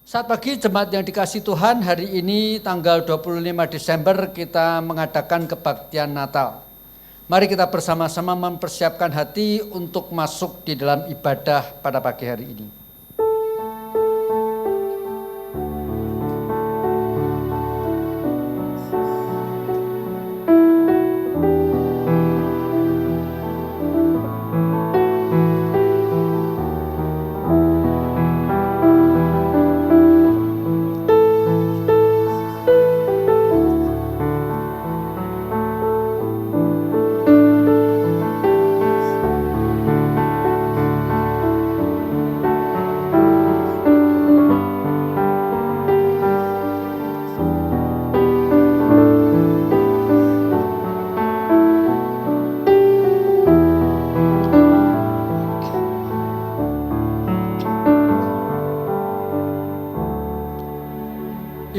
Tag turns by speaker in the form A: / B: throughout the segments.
A: Saat pagi jemaat yang dikasihi Tuhan, hari ini tanggal 25 Desember kita mengadakan kebaktian Natal. Mari kita bersama-sama mempersiapkan hati untuk masuk di dalam ibadah pada pagi hari ini.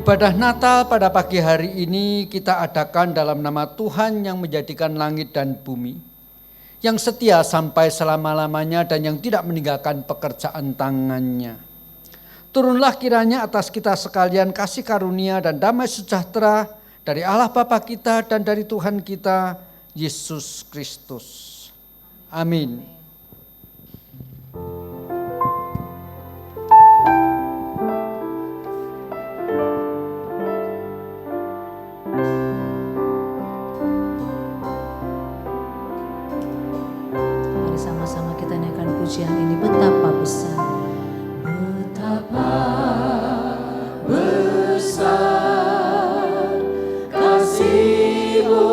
A: Ibadah Natal pada pagi hari ini kita adakan dalam nama Tuhan yang menjadikan langit dan bumi, yang setia sampai selama-lamanya dan yang tidak meninggalkan pekerjaan tangannya. Turunlah kiranya atas kita sekalian kasih karunia dan damai sejahtera dari Allah Bapa kita dan dari Tuhan kita, Yesus Kristus. Amin.
B: Sama-sama kita naikkan pujian ini, betapa besar, betapa besar kasih-Mu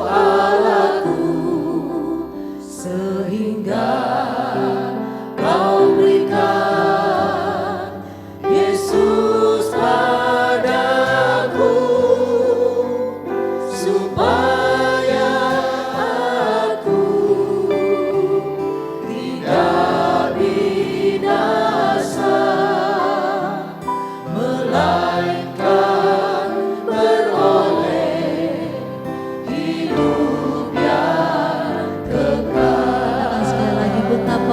B: Allahku, sehingga Kau berikan Yesus padaku, supaya betapa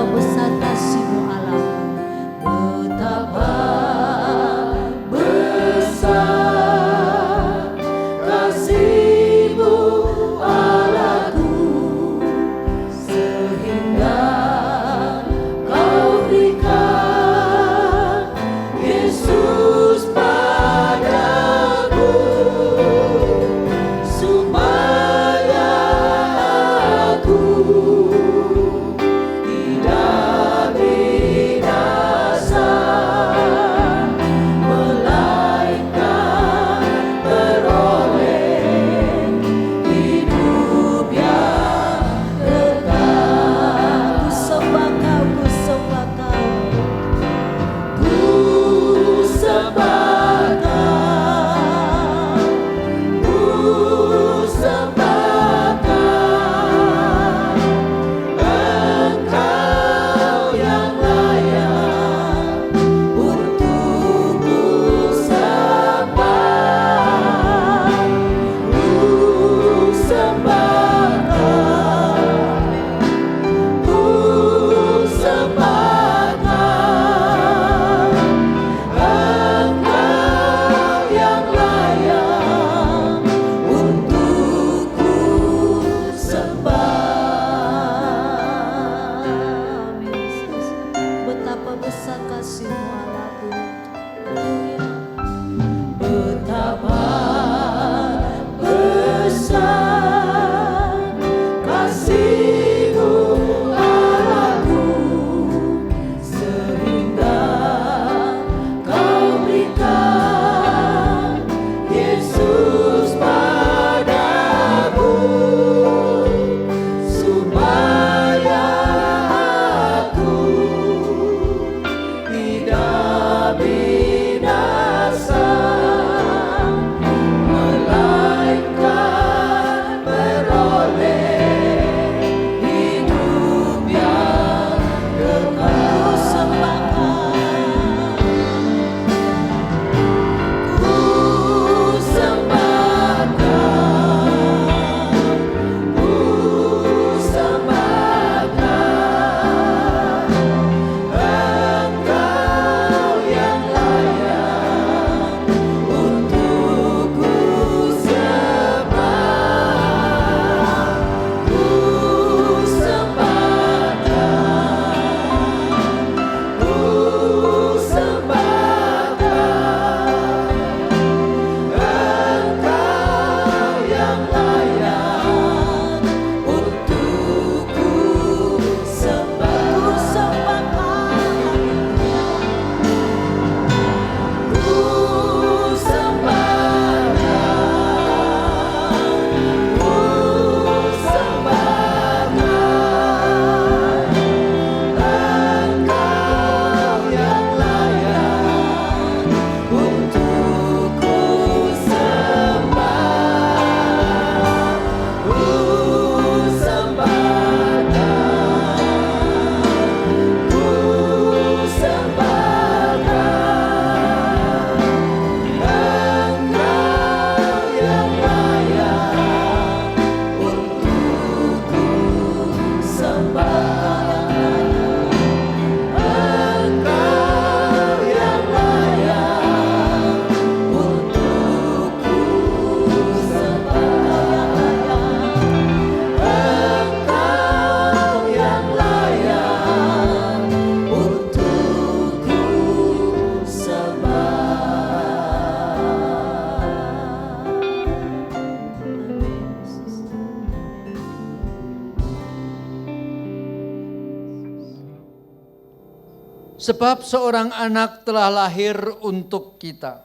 A: Sebab seorang anak telah lahir untuk kita.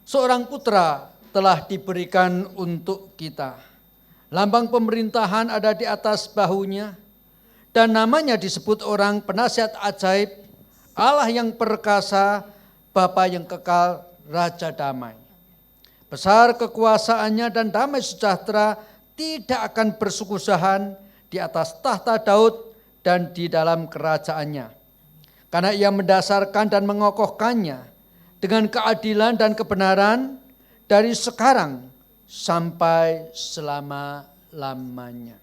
A: Seorang putra telah diberikan untuk kita. Lambang pemerintahan ada di atas bahunya. Dan namanya disebut orang penasihat ajaib, Allah yang perkasa, Bapa yang kekal, Raja damai. Besar kekuasaannya dan damai sejahtera tidak akan bersugusahan di atas tahta Daud dan di dalam kerajaannya. Karena ia mendasarkan dan mengokohkannya dengan keadilan dan kebenaran dari sekarang sampai selama-lamanya.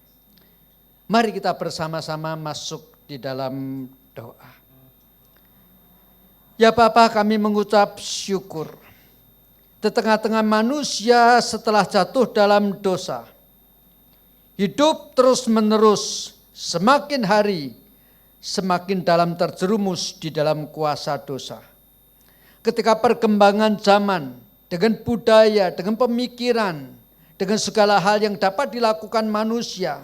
A: Mari kita bersama-sama masuk di dalam doa. Ya Bapa, kami mengucap syukur. Di tengah-tengah manusia setelah jatuh dalam dosa, hidup terus-menerus, semakin hari semakin dalam terjerumus di dalam kuasa dosa. Ketika perkembangan zaman dengan budaya, dengan pemikiran, dengan segala hal yang dapat dilakukan manusia,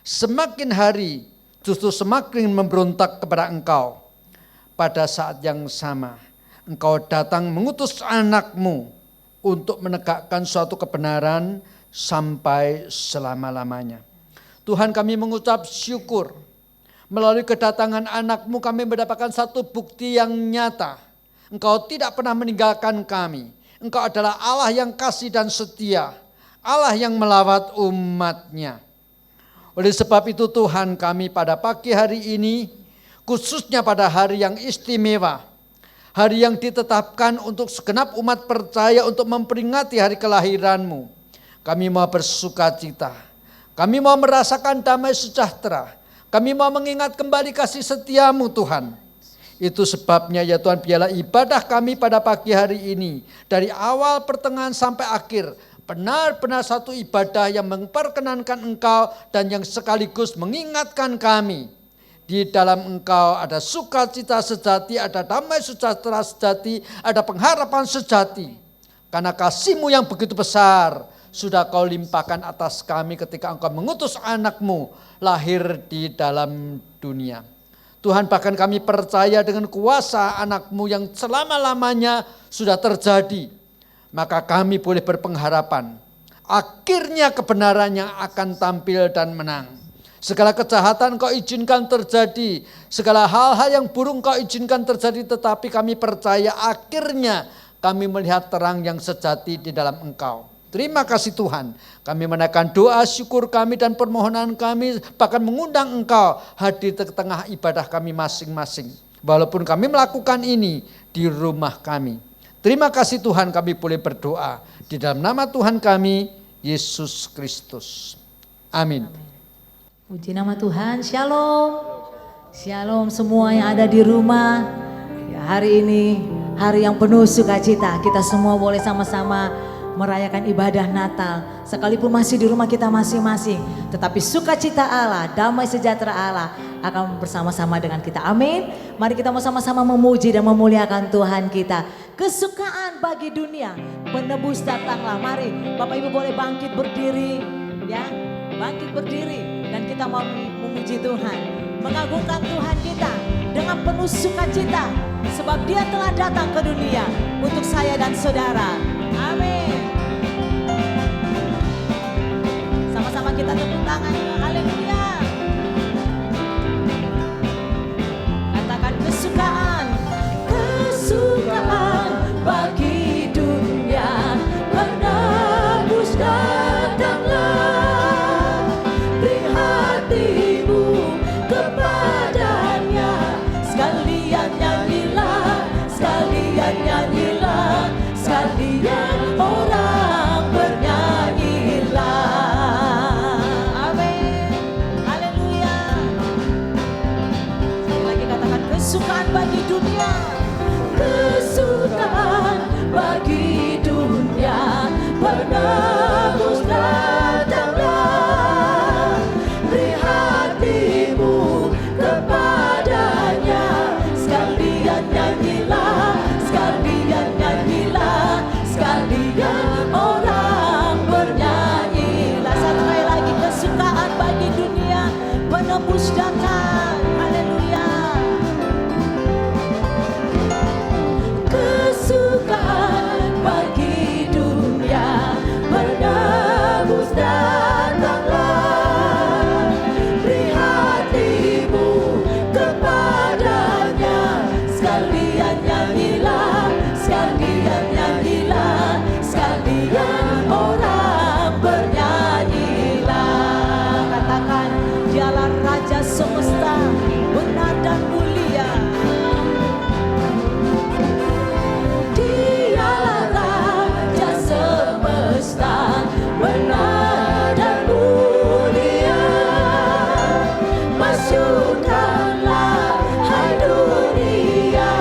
A: semakin hari justru semakin memberontak kepada Engkau. Pada saat yang sama, Engkau datang mengutus anak-Mu untuk menegakkan suatu kebenaran sampai selama-lamanya. Tuhan, kami mengucap syukur. Melalui kedatangan anak-Mu kami mendapatkan satu bukti yang nyata. Engkau tidak pernah meninggalkan kami. Engkau adalah Allah yang kasih dan setia. Allah yang melawat umat-Nya. Oleh sebab itu Tuhan, kami pada pagi hari ini, khususnya pada hari yang istimewa, hari yang ditetapkan untuk segenap umat percaya untuk memperingati hari kelahiran-Mu, kami mau bersukacita. Kami mau merasakan damai sejahtera. Kami mau mengingat kembali kasih setia-Mu Tuhan. Itu sebabnya ya Tuhan, biarlah ibadah kami pada pagi hari ini, dari awal pertengahan sampai akhir, benar-benar satu ibadah yang memperkenankan Engkau dan yang sekaligus mengingatkan kami. Di dalam Engkau ada sukacita sejati, ada damai sejahtera sejati, ada pengharapan sejati. Karena kasih-Mu yang begitu besar sudah Kau limpahkan atas kami ketika Engkau mengutus anak-Mu lahir di dalam dunia. Tuhan, bahkan kami percaya dengan kuasa anak-Mu yang selama-lamanya sudah terjadi. Maka kami boleh berpengharapan. Akhirnya kebenaran yang akan tampil dan menang. Segala kejahatan Kau izinkan terjadi. Segala hal-hal yang buruk Kau izinkan terjadi. Tetapi kami percaya akhirnya kami melihat terang yang sejati di dalam Engkau. Terima kasih Tuhan. Kami menaikkan doa syukur kami dan permohonan kami. Bahkan mengundang Engkau hadir di tengah ibadah kami masing-masing. Walaupun kami melakukan ini di rumah kami. Terima kasih Tuhan, kami boleh berdoa. Di dalam nama Tuhan kami, Yesus Kristus. Amin.
B: Puji nama Tuhan, shalom. Shalom semua yang ada di rumah. Ya, hari ini hari yang penuh sukacita. Kita semua boleh sama-sama merayakan ibadah Natal. Sekalipun masih di rumah kita masing-masing. Tetapi sukacita Allah, damai sejahtera Allah akan bersama-sama dengan kita. Amin. Mari kita mau sama-sama memuji dan memuliakan Tuhan kita. Kesukaan bagi dunia, penebus datanglah. Mari Bapak Ibu boleh bangkit berdiri. Ya, bangkit berdiri. Dan kita mau memuji Tuhan. Mengagungkan Tuhan kita dengan penuh sukacita. Sebab Dia telah datang ke dunia untuk saya dan saudara. Amin. Sama-sama kita tepuk tangan. Haleluya. Katakan kesukaan. Kesukaan bagi dunia. Penebus datanglah. Beri hatimu kepadanya. Sekalian nyanyilah. Sekalian nyanyilah. Sekalian orang bernyanyilah. Amin. Haleluya. Sekali lagi katakan kesukaan bagi dunia. Kesukaan bagi dunia. Penebus datanglah. Beri hatimu kepadanya. Sekalian nyanyilah. Sekalian nyanyilah. Sekalian orang bernyanyilah. Satu kali lagi, kesukaan bagi dunia. Penebus datang. Haleluya. Hancurkanlah hai dunia,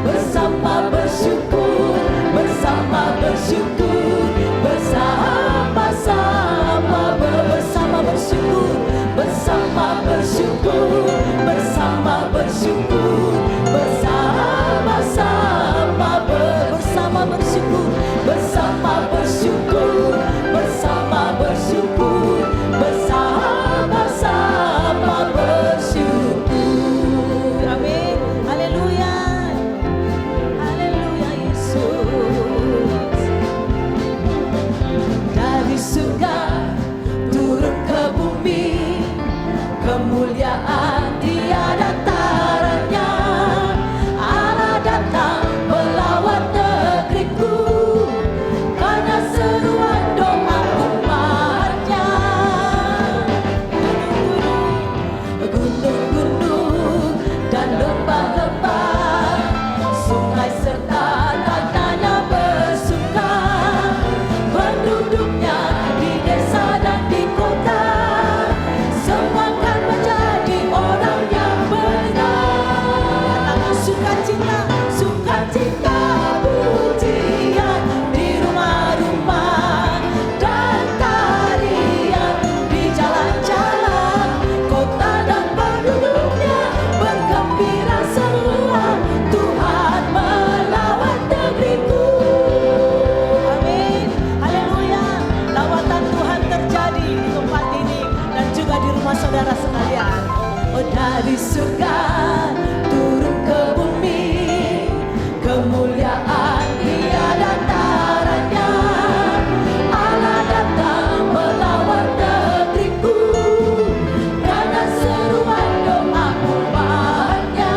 B: bersama bersyukur, bersama bersyukur, bersama-sama bersama bersyukur, bersama bersyukur, bersama bersyukur, bersama-sama bersama bersyukur, bersama bersyukur, bersama bersyukur, bersama-sama bersyukur. Amin. Haleluya. Haleluya Yesus. Dari surga turun ke bumi, kemuliaan tiada taranya. Allah datang melawat negeriku, karena seruan doa umatnya. Gunung-gunung dan lembah-lembah, sungai serta tanahnya bersuka, penduduknya di desa dan di kota, semua akan menjadi orang yang benar. Sukacita, sukacita, pujian di rumah-rumah dan tarian di jalan-jalan, kota dan penduduknya bergembira semua. Tuhan melawat negeriku. Amin. Haleluya. Lawatan Tuhan terjadi di tempat ini dan juga di rumah saudara sekalian. Oh, dari surga turun ke bumi, kemuliaan tiada taranya. Allah datang melawat negeriku, karena seruan doa umatnya.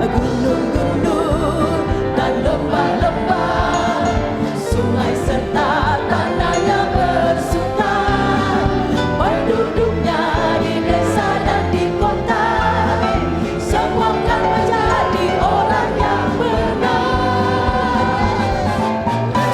B: Gunung-gunung dan lembah-lembah, sungai serta tanahnya bersuka, penduduknya di desa dan di kota, semua akan menjadi orang yang benar.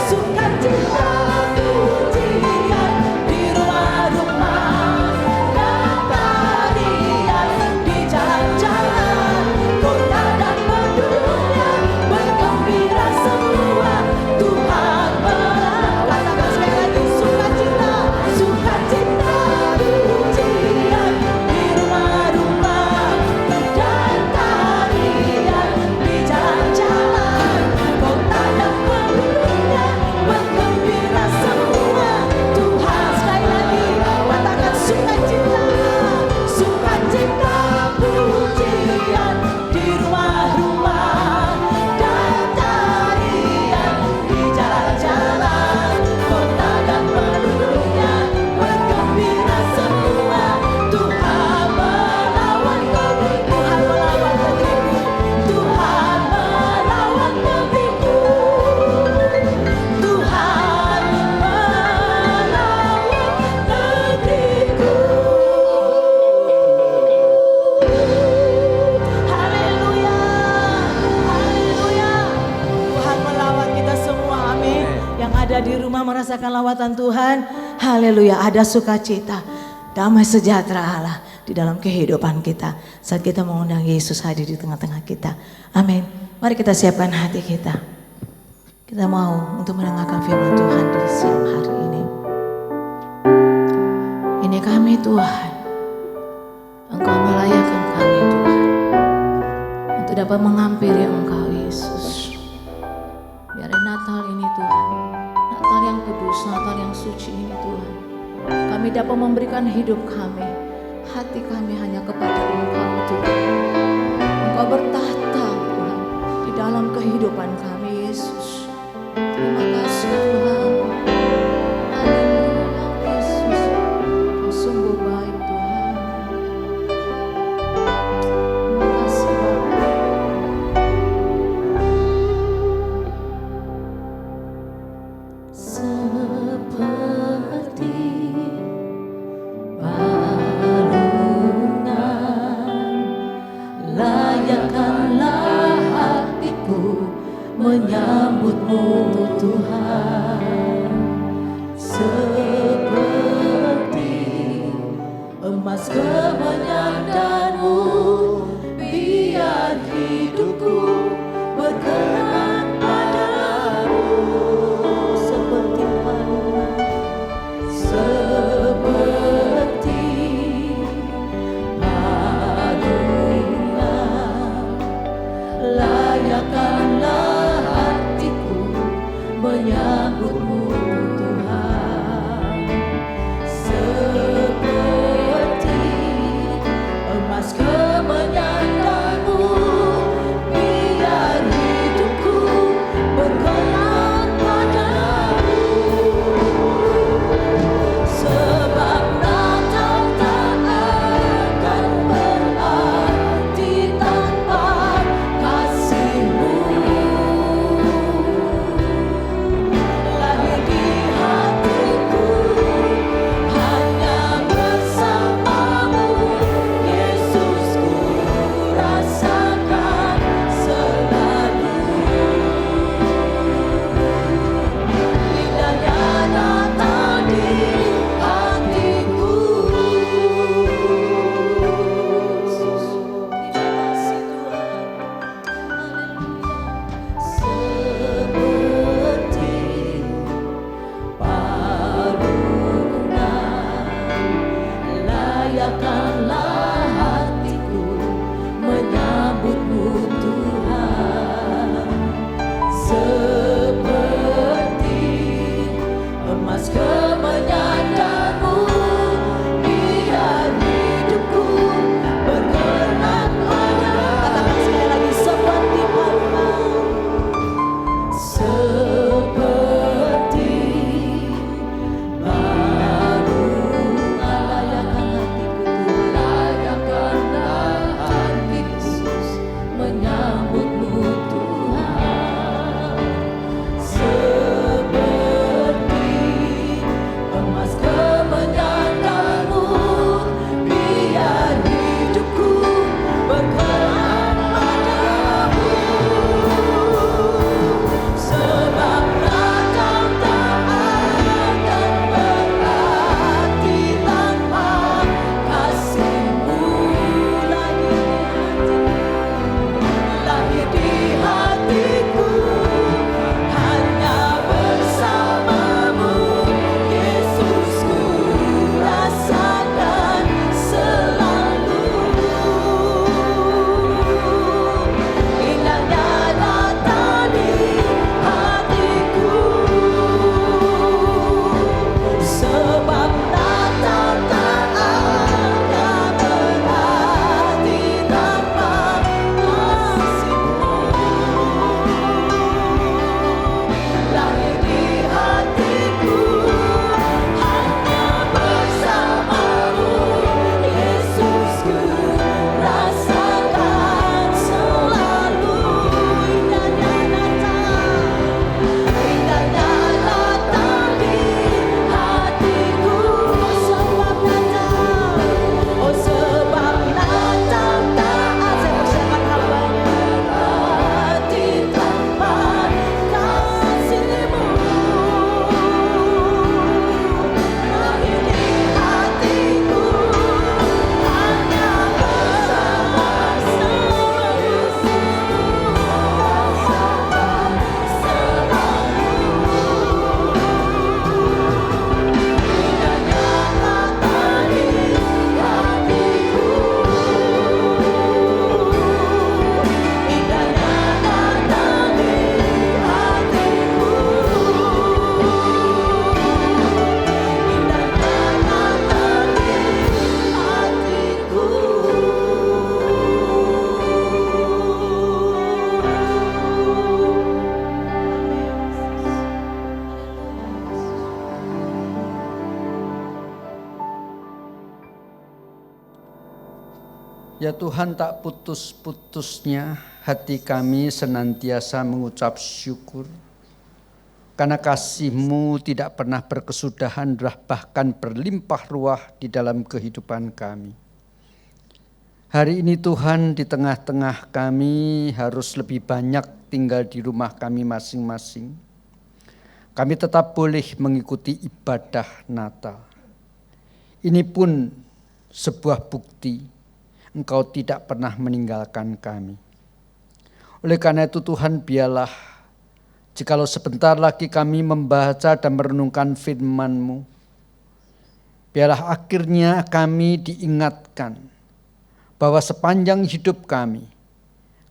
B: Sukacita, pujian di rumah-rumah dan tarian di jalan-jalan, kota dan penduduknya bergembira semua. Tuhan melawat. Katakan sekali lagi, sukacita, sukacita, pujian di rumah-rumah dan tarian di jalan-jalan, kota dan penduduknya bergembira semua. Tuhan, sekali lagi katakan sukacita, sukacita, pujian di rumah-rumah dan tarian di jalan-jalan, kota dan penduduknya bergembira semua. Tuhan melawat negeriku, Tuhan melawat negeriku, Tuhan melawat negeriku, Tuhan melawat negeriku. Haleluya, haleluya. Tuhan melawat kita semua, amin. Yang ada di rumah merasakan lawatan Tuhan, haleluya. Ada sukacita, damai sejahtera Allah di dalam kehidupan kita saat kita mengundang Yesus hadir di tengah-tengah kita, amin. Mari kita siapkan hati kita. Kita mau untuk mendengarkan firman Tuhan di siang hari ini. Ini kami Tuhan, Engkau melayakkan kami Tuhan untuk dapat menghampiri Engkau Yesus. Biar Natal ini Tuhan, Natal yang kudus, Natal yang suci ini Tuhan, kami dapat memberikan hidup kami, hati kami hanya kepada Engkau Tuhan. Engkau bertahta Tuhan di dalam kehidupan kami Yesus. Terima kasih Tuhan. Haleluya Yesus, Kau sungguh baik Tuhan. Terima kasih Bapa. Seperti balungan, layakkanlah hatiku menyambutmu Tuhan. Seperti emas kemenyanganmu, biar hidupku berkenan padamu seperti paduan, seperti paduan. Layakkanlah hatiku menyambutmu Tuhan, seperti emas kemenyanganmu, biar hidupku berkenan padamu. Sebab Natal tak akan berarti tanpa kasih-Mu. Lahir di hatiku hanya bersamamu, Yesus, ku rasakan selalu. Indahnya Natal di hatiku. Terima kasih Tuhan. Haleluya. Seperti paduan, layakkanlah hatiku menyambutmu Tuhan, seperti emas kemenyanganmu, biar hidupku berkenan padamu. Katakan sekali lagi, seperti paduan, seperti paduan. Layakkan hatiku Tuhan, layakkanlah hatiku menyambutmu Tuhan, seperti emas kemenyanganmu, biar hidupku berkenan padamu. Sebab Natal tak akan berarti tanpa kasih-Mu. Lahir di hatiku hanya bersamamu, Yesus, ku rasakan selalu. Indahnya Natal di hatiku. Sebab Natal tak akan berarti tanpa kasih-Mu. Lahir di hatiku hanya bersamamu, Yesus, ku rasakan selalu. Indahnya Natal di hatiku. Sebab Natal, oh sebab Natal tak akan berarti tanpa kasih-Mu. Lahir di hatiku hanya bersama-Mu, rasakan selalu. Indahnya Natal di hatiku. Indahnya Natal di hatiku. Indahnya Natal di hatiku.
A: Ya Tuhan, tak putus-putusnya hati kami senantiasa mengucap syukur, karena kasih-Mu tidak pernah berkesudahan, bahkan berlimpah ruah di dalam kehidupan kami. Hari ini Tuhan, di tengah-tengah kami harus lebih banyak tinggal di rumah kami masing-masing. Kami tetap boleh mengikuti ibadah Natal. Ini pun sebuah bukti Engkau tidak pernah meninggalkan kami. Oleh karena itu Tuhan, biarlah jikalau sebentar lagi kami membaca dan merenungkan firman-Mu, biarlah akhirnya kami diingatkan bahwa sepanjang hidup kami,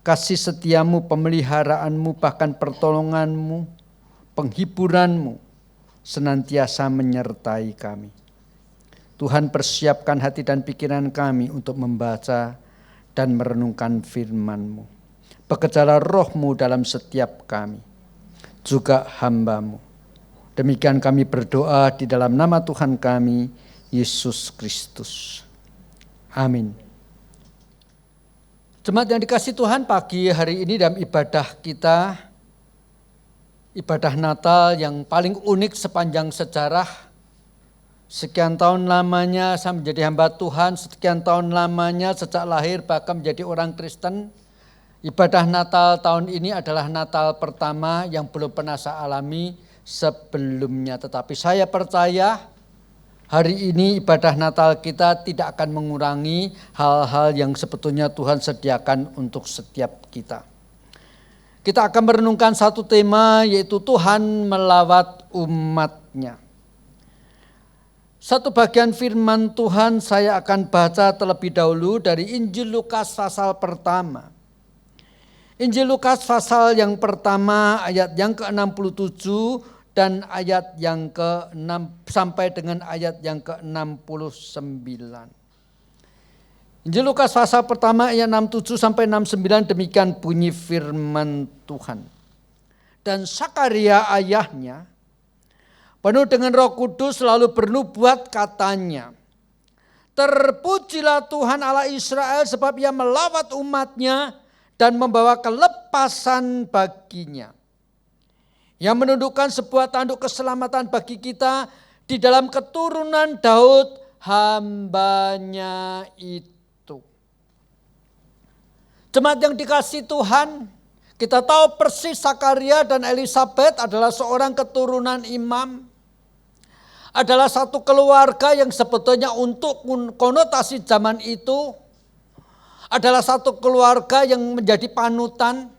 A: kasih setiamu, pemeliharaanmu, bahkan pertolonganmu, penghiburanmu senantiasa menyertai kami. Tuhan, persiapkan hati dan pikiran kami untuk membaca dan merenungkan firman-Mu. Bekerjalah roh-Mu dalam setiap kami, juga hamba-Mu. Demikian kami berdoa di dalam nama Tuhan kami, Yesus Kristus. Amin. Jemaat yang dikasihi Tuhan, pagi hari ini dalam ibadah kita, ibadah Natal yang paling unik sepanjang sejarah. Sekian tahun lamanya saya menjadi hamba Tuhan, sekian tahun lamanya sejak lahir bahkan menjadi orang Kristen. Ibadah Natal tahun ini adalah Natal pertama yang belum pernah saya alami sebelumnya. Tetapi saya percaya hari ini ibadah Natal kita tidak akan mengurangi hal-hal yang sebetulnya Tuhan sediakan untuk setiap kita. Kita akan merenungkan satu tema, yaitu Tuhan melawat umat-Nya. Satu bagian firman Tuhan saya akan baca terlebih dahulu dari Injil Lukas pasal pertama. Injil Lukas pasal yang pertama ayat yang ke-67 dan ayat yang ke-6 sampai dengan ayat yang ke-69. Injil Lukas pasal pertama ayat 67 sampai 69, demikian bunyi firman Tuhan. Dan Sakaria ayahnya penuh dengan Roh Kudus lalu bernubuat, katanya, terpujilah Tuhan Allah Israel sebab Ia melawat umat-Nya dan membawa kelepasan baginya. Yang menundukkan sebuah tanduk keselamatan bagi kita di dalam keturunan Daud hambanya itu. Jemaat yang dikasihi Tuhan, kita tahu persis Sakaria dan Elisabet adalah seorang keturunan imam. Adalah satu keluarga yang sebetulnya untuk konotasi zaman itu adalah satu keluarga yang menjadi panutan.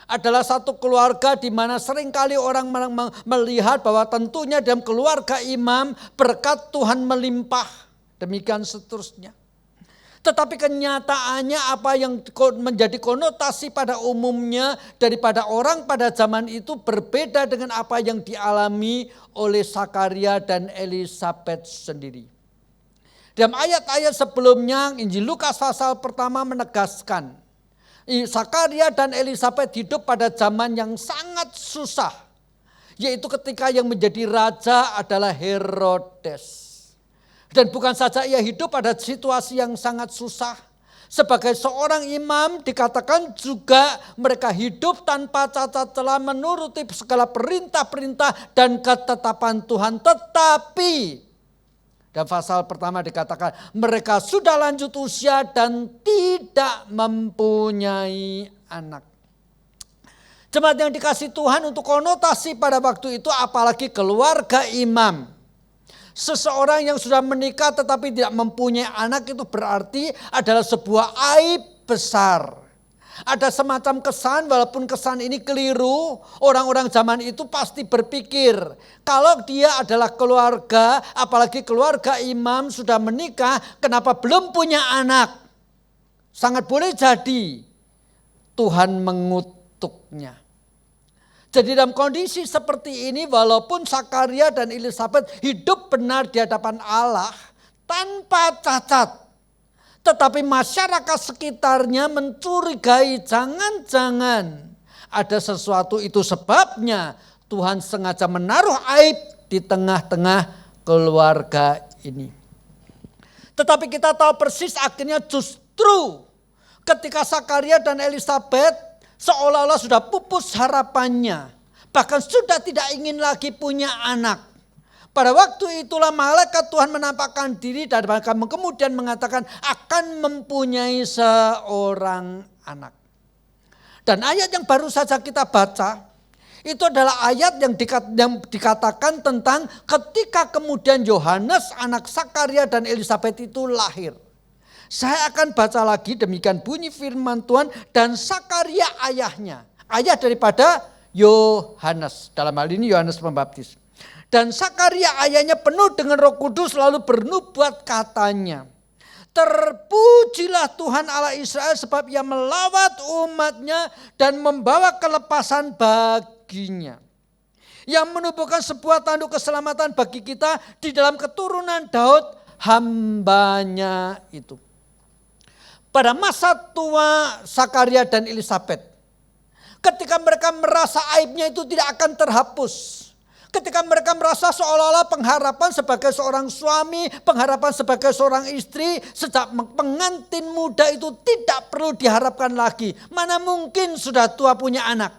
A: Adalah satu keluarga di mana seringkali orang melihat bahwa tentunya dalam keluarga imam berkat Tuhan melimpah. Demikian seterusnya. Tetapi kenyataannya apa yang menjadi konotasi pada umumnya daripada orang pada zaman itu berbeda dengan apa yang dialami oleh Sakaria dan Elisabet sendiri. Dalam ayat-ayat sebelumnya Injil Lukas pasal pertama menegaskan Sakaria dan Elisabet hidup pada zaman yang sangat susah. Yaitu ketika yang menjadi raja adalah Herodes. Dan bukan saja ia hidup pada situasi yang sangat susah. Sebagai seorang imam dikatakan juga mereka hidup tanpa cacat celah menuruti segala perintah-perintah dan ketetapan Tuhan. Tetapi dalam pasal pertama dikatakan mereka sudah lanjut usia dan tidak mempunyai anak. Jemaat yang dikasihi Tuhan, untuk konotasi pada waktu itu apalagi keluarga imam. Seseorang yang sudah menikah tetapi tidak mempunyai anak itu berarti adalah sebuah aib besar. Ada semacam kesan, walaupun kesan ini keliru, orang-orang zaman itu pasti berpikir kalau dia adalah keluarga, apalagi keluarga imam sudah menikah, kenapa belum punya anak? Sangat boleh jadi Tuhan mengutuknya. Jadi dalam kondisi seperti ini, walaupun Sakaria dan Elisabet hidup benar di hadapan Allah tanpa cacat, tetapi masyarakat sekitarnya mencurigai jangan-jangan ada sesuatu, itu sebabnya Tuhan sengaja menaruh aib di tengah-tengah keluarga ini. Tetapi kita tahu persis akhirnya justru ketika Sakaria dan Elisabet seolah-olah sudah pupus harapannya. Bahkan sudah tidak ingin lagi punya anak. Pada waktu itulah malaikat Tuhan menampakkan diri dan kemudian mengatakan akan mempunyai seorang anak. Dan ayat yang baru saja kita baca, Itu adalah ayat yang dikatakan tentang ketika kemudian Yohanes anak Sakaria dan Elisabet itu lahir. Saya akan baca lagi, demikian bunyi firman Tuhan, dan Sakaria ayahnya, ayah daripada Yohanes, dalam hal ini Yohanes Pembaptis. Dan Sakaria ayahnya penuh dengan Roh Kudus lalu bernubuat katanya, terpujilah Tuhan Allah Israel sebab ia melawat umatnya dan membawa kelepasan baginya. Yang menubuhkan sebuah tanduk keselamatan bagi kita di dalam keturunan Daud hambanya itu. Pada masa tua Sakaria dan Elisabet, ketika mereka merasa aibnya itu tidak akan terhapus. Ketika mereka merasa seolah-olah pengharapan sebagai seorang suami, pengharapan sebagai seorang istri, sejak pengantin muda itu tidak perlu diharapkan lagi. Mana mungkin sudah tua punya anak.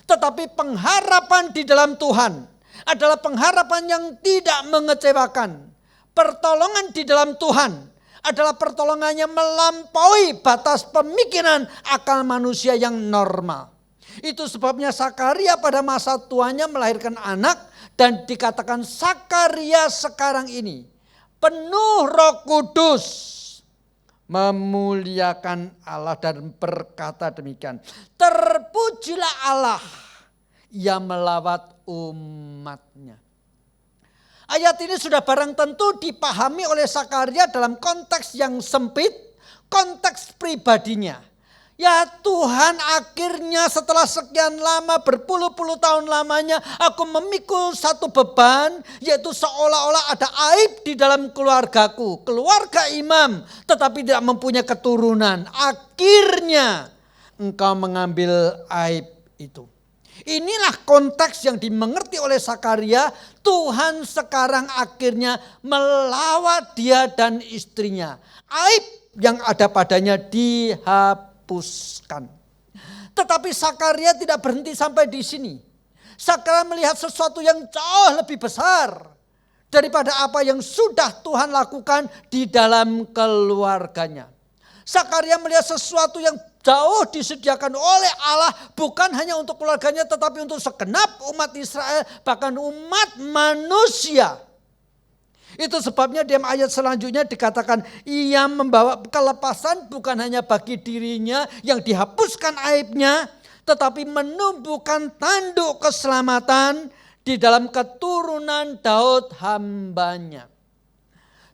A: Tetapi pengharapan di dalam Tuhan adalah pengharapan yang tidak mengecewakan. Pertolongan di dalam Tuhan adalah pertolongannya melampaui batas pemikiran akal manusia yang normal. Itu sebabnya Sakaria pada masa tuanya melahirkan anak dan dikatakan Sakaria sekarang ini penuh Roh Kudus memuliakan Allah dan berkata demikian, terpujilah Allah yang melawat umatnya. Ayat ini sudah barang tentu dipahami oleh Sakaria dalam konteks yang sempit, konteks pribadinya. Ya Tuhan, akhirnya setelah sekian lama, berpuluh-puluh tahun lamanya aku memikul satu beban, yaitu seolah-olah ada aib di dalam keluargaku. Keluarga imam tetapi tidak mempunyai keturunan. Akhirnya engkau mengambil aib itu. Inilah konteks yang dimengerti oleh Sakaria. Tuhan sekarang akhirnya melawat dia dan istrinya. Aib yang ada padanya dihapuskan. Tetapi Sakaria tidak berhenti sampai di sini. Sakaria melihat sesuatu yang jauh lebih besar daripada apa yang sudah Tuhan lakukan di dalam keluarganya. Sakaria melihat sesuatu yang jauh disediakan oleh Allah, bukan hanya untuk keluarganya tetapi untuk segenap umat Israel, bahkan umat manusia. Itu sebabnya di ayat selanjutnya dikatakan ia membawa kelepasan bukan hanya bagi dirinya yang dihapuskan aibnya, tetapi menumbuhkan tanduk keselamatan di dalam keturunan Daud hambanya.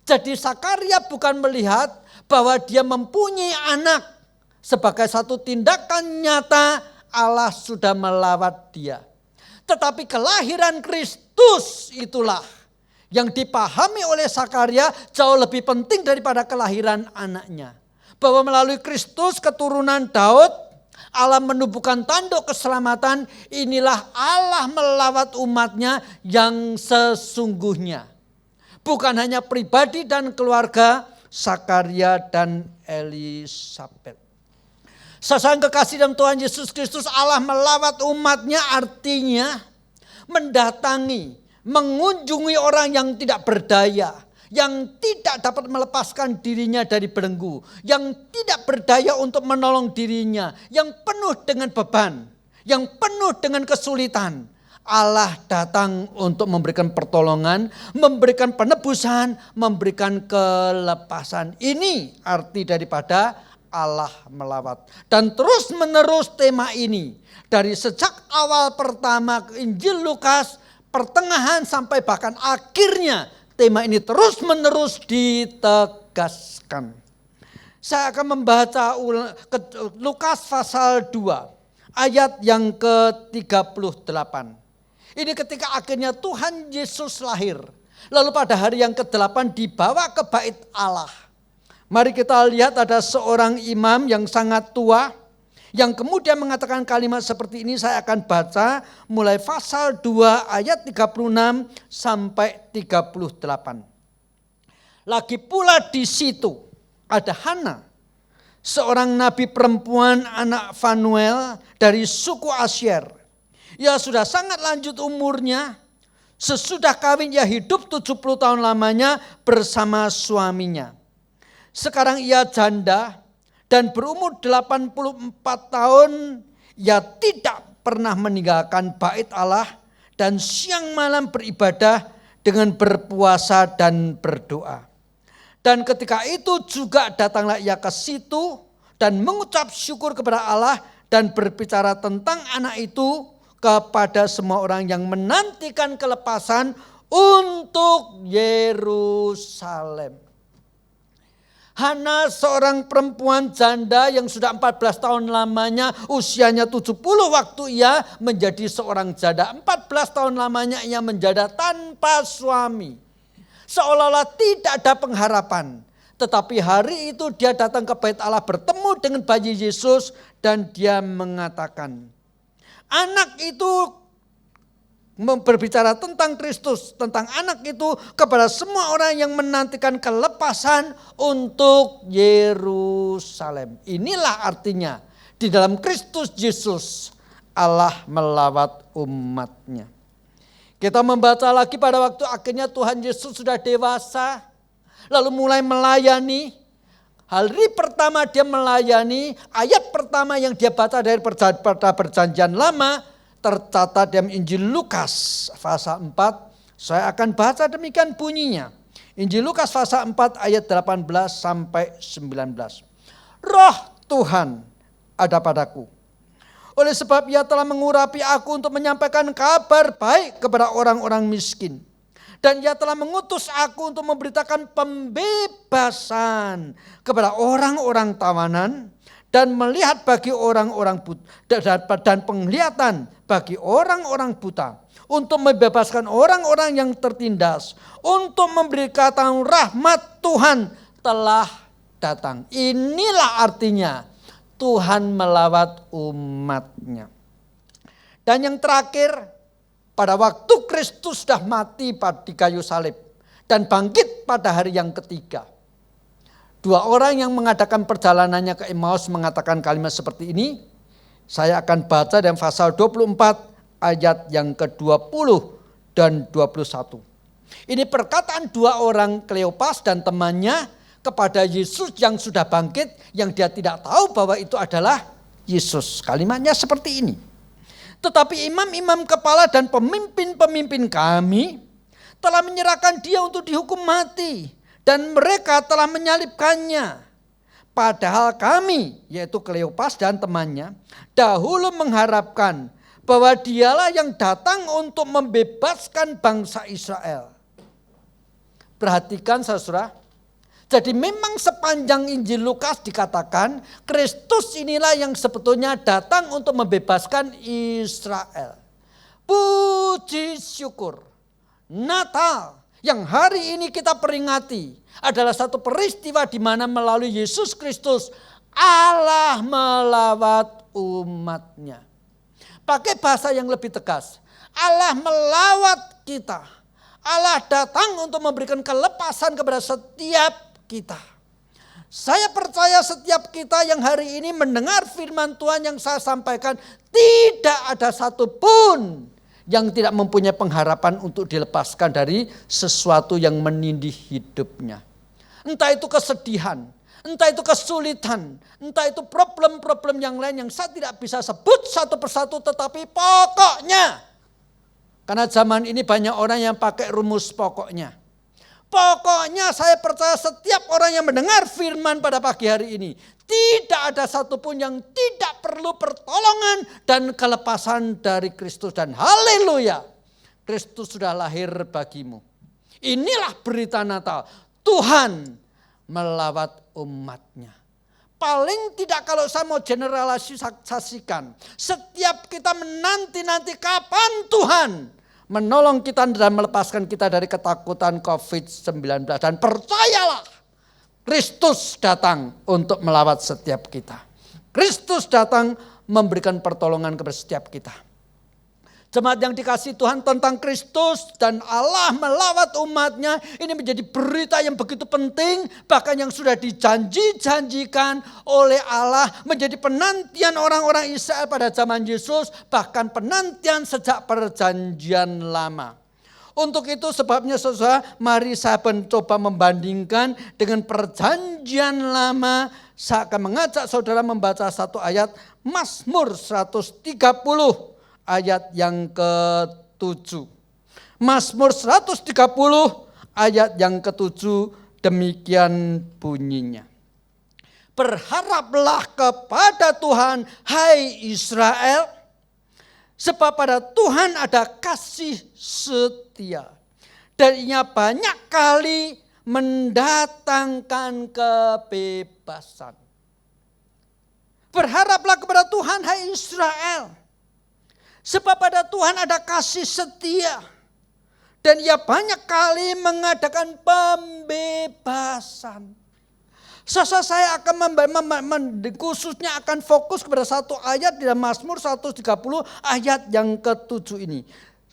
A: Jadi Sakaria bukan melihat bahwa dia mempunyai anak sebagai satu tindakan nyata Allah sudah melawat dia. Tetapi kelahiran Kristus itulah yang dipahami oleh Sakaria jauh lebih penting daripada kelahiran anaknya. Bahwa melalui Kristus keturunan Daud, Allah menumbuhkan tanduk keselamatan, inilah Allah melawat umatnya yang sesungguhnya. Bukan hanya pribadi dan keluarga Sakaria dan Elisabet. Saudara kekasih dalam Tuhan Yesus Kristus, Allah melawat umatnya artinya mendatangi, mengunjungi orang yang tidak berdaya, yang tidak dapat melepaskan dirinya dari belenggu, yang tidak berdaya untuk menolong dirinya, yang penuh dengan beban, yang penuh dengan kesulitan. Allah datang untuk memberikan pertolongan, memberikan penebusan, memberikan kelepasan. Ini arti daripada Allah melawat. Dan terus menerus tema ini dari sejak awal pertama Injil Lukas, pertengahan sampai bahkan akhirnya tema ini terus menerus ditegaskan. Saya akan membaca Lukas pasal 2 ayat yang ke-38. Ini ketika akhirnya Tuhan Yesus lahir. Lalu pada hari yang ke-8 dibawa ke bait Allah. Mari kita lihat ada seorang imam yang sangat tua, yang kemudian mengatakan kalimat seperti ini. Saya akan baca mulai pasal 2 ayat 36 sampai 38. Lagi pula di situ ada Hana, seorang nabi perempuan anak Fanuel dari suku Asyer. Ia sudah sangat lanjut umurnya. Sesudah kawin ia hidup 70 tahun lamanya bersama suaminya. Sekarang ia janda dan berumur 84 tahun. Ia tidak pernah meninggalkan bait Allah dan siang malam beribadah dengan berpuasa dan berdoa. Dan ketika itu juga datanglah ia ke situ dan mengucap syukur kepada Allah dan berbicara tentang anak itu kepada semua orang yang menantikan kelepasan untuk Yerusalem. Hana seorang perempuan janda yang sudah 14 tahun lamanya, usianya 70 waktu ia menjadi seorang janda. 14 tahun lamanya ia menjanda tanpa suami. Seolah-olah tidak ada pengharapan. Tetapi hari itu dia datang ke bait Allah bertemu dengan bayi Yesus dan dia mengatakan, anak itu berbicara tentang Kristus, tentang anak itu kepada semua orang yang menantikan kelepasan untuk Yerusalem. Inilah artinya di dalam Kristus Yesus Allah melawat umatnya. Kita membaca lagi pada waktu akhirnya Tuhan Yesus sudah dewasa, lalu mulai melayani. Hari pertama dia melayani, ayat pertama yang dia baca dari perjanjian lama tercatat dalam Injil Lukas pasal 4. Saya akan baca demikian bunyinya. Injil Lukas pasal 4 ayat 18 sampai 19. Roh Tuhan ada padaku. Oleh sebab ia telah mengurapi aku untuk menyampaikan kabar baik kepada orang-orang miskin. Dan ia telah mengutus aku untuk memberitakan pembebasan kepada orang-orang tawanan. Dan melihat bagi orang-orang buta dan penglihatan bagi orang-orang buta. Untuk membebaskan orang-orang yang tertindas. Untuk memberitakan rahmat Tuhan telah datang. Inilah artinya Tuhan melawat umatnya. Dan yang terakhir, pada waktu Kristus sudah mati di kayu salib dan bangkit pada hari yang ketiga. Dua orang yang mengadakan perjalanannya ke Emmaus mengatakan kalimat seperti ini. Saya akan baca dalam pasal 24 ayat yang ke-20 dan 21. Ini perkataan dua orang, Kleopas dan temannya, kepada Yesus yang sudah bangkit, yang dia tidak tahu bahwa itu adalah Yesus. Kalimatnya seperti ini. Tetapi imam-imam kepala dan pemimpin-pemimpin kami telah menyerahkan dia untuk dihukum mati. Dan mereka telah menyalibkannya. Padahal kami, yaitu Kleopas dan temannya, dahulu mengharapkan bahwa dialah yang datang untuk membebaskan bangsa Israel. Perhatikan saudara. Jadi memang sepanjang Injil Lukas dikatakan Kristus inilah yang sebetulnya datang untuk membebaskan Israel. Puji syukur. Natal yang hari ini kita peringati adalah satu peristiwa di mana melalui Yesus Kristus Allah melawat umatnya. Pakai bahasa yang lebih tegas, Allah melawat kita. Allah datang untuk memberikan kelepasan kepada setiap kita. Saya percaya setiap kita yang hari ini mendengar firman Tuhan yang saya sampaikan, tidak ada satupun yang tidak mempunyai pengharapan untuk dilepaskan dari sesuatu yang menindih hidupnya. Entah itu kesedihan, entah itu kesulitan, entah itu problem-problem yang lain yang saya tidak bisa sebut satu persatu, tetapi pokoknya. Karena zaman ini banyak orang yang pakai rumus pokoknya. Pokoknya saya percaya setiap orang yang mendengar firman pada pagi hari ini, tidak ada satupun yang tidak perlu pertolongan dan kelepasan dari Kristus. Dan haleluya, Kristus sudah lahir bagimu. Inilah berita Natal. Tuhan melawat umatnya. Paling tidak kalau saya mau generalisasikan, setiap kita menanti-nanti kapan Tuhan menolong kita dan melepaskan kita dari ketakutan COVID-19. Dan percayalah, Kristus datang untuk melawat setiap kita. Kristus datang memberikan pertolongan kepada setiap kita. Jemaat yang dikasihi Tuhan, tentang Kristus dan Allah melawat umatnya, ini menjadi berita yang begitu penting, bahkan yang sudah dijanjikan oleh Allah, menjadi penantian orang-orang Israel pada zaman Yesus, bahkan penantian sejak perjanjian lama. Untuk itu sebabnya saudara, mari saya mencoba membandingkan dengan perjanjian lama. Saya akan mengajak saudara membaca satu ayat Mazmur 130. ayat yang ke-7. Mazmur 130 ayat yang ke-7 demikian bunyinya. Berharaplah kepada Tuhan, hai Israel, sebab pada Tuhan ada kasih setia. Dan Ia banyak kali mendatangkan kebebasan. Berharaplah kepada Tuhan, hai Israel, sebab pada Tuhan ada kasih setia. Dan Ia banyak kali mengadakan pembebasan. Saya akan khususnya akan fokus kepada satu ayat di dalam Mazmur 130 ayat yang ke-7 ini.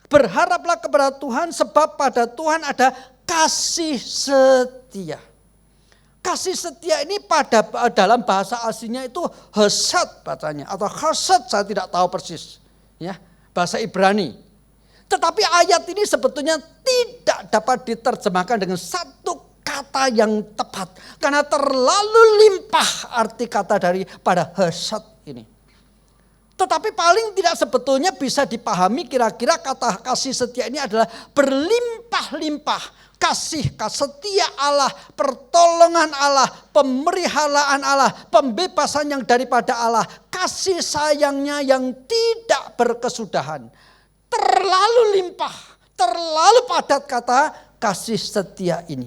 A: Berharaplah kepada Tuhan sebab pada Tuhan ada kasih setia. Kasih setia ini pada dalam bahasa aslinya itu hesed bacanya atau hesed, saya tidak tahu persis. Ya, bahasa Ibrani. Tetapi ayat ini sebetulnya tidak dapat diterjemahkan dengan satu kata yang tepat. Karena terlalu limpah arti kata daripada hesed ini. Tetapi paling tidak sebetulnya bisa dipahami kira-kira kata kasih setia ini adalah berlimpah-limpah. Kasih setia Allah, pertolongan Allah, pemeliharaan Allah, pembebasan yang daripada Allah. Kasih sayangnya yang tidak berkesudahan. Terlalu limpah, terlalu padat kata kasih setia ini.